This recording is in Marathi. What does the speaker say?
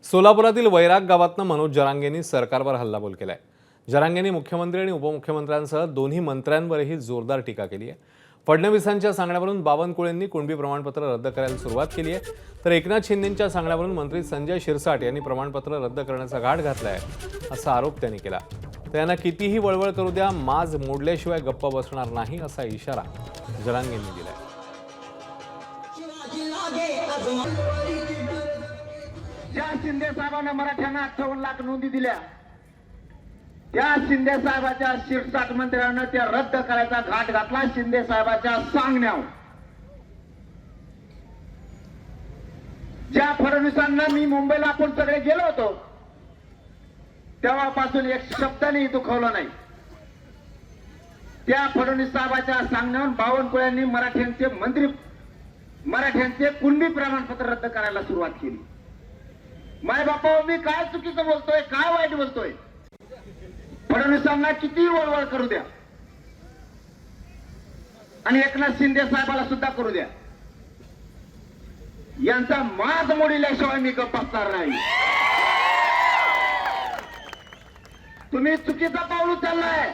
सोलापुरातील वैराग गावातनं मनोज जरांगेंनी सरकारवर हल्लाबोल केलाय। जरांगेंनी मुख्यमंत्री आणि उपमुख्यमंत्र्यांसह दोन्ही मंत्र्यांवरही जोरदार टीका केली आहे। फडणवीसांच्या सांगण्यावरून बावनकुळेंनी कुणबी प्रमाणपत्र रद्द करायला सुरुवात केली आहे, तर एकनाथ शिंदेंच्या सांगण्यावरून मंत्री संजय शिरसाट यांनी प्रमाणपत्र रद्द करण्याचा घाट घातलाय असा आरोप त्यांनी केला। त्यांना कितीही वळवळ करू द्या, माज मोडल्याशिवाय गप्प बसणार नाही असा इशारा जरांगेंनी दिलाय। ज्या शिंदे साहेबांना मराठ्यांना 58 लाख नोंदी दिल्या, त्या शिंदे साहेबाच्या शिरसाट मंत्र्यांना त्या रद्द करायचा घाट घातला शिंदे साहेबाच्या सांगण्यावर। ज्या फडणवीसांना मी मुंबईला आपण सगळे गेलो होतो तेव्हापासून एक शब्दाने दुखवलं नाही, त्या फडणवीस साहेबाच्या सांगण्यावर बावनकुळेंनी मराठ्यांचे कुणबी प्रमाणपत्र रद्द करायला सुरुवात केली। माय बापा, मी काय चुकीचं बोलतोय, काय वाईट बोलतोय? फडणवीसांना किती वळवळ करू द्या आणि एकनाथ शिंदे साहेबाला सुद्धा करू द्या, यांचा माज मोडल्याशिवाय मी गप्प बसणार नाही। तुम्ही चुकीचा पाऊल उचललाय।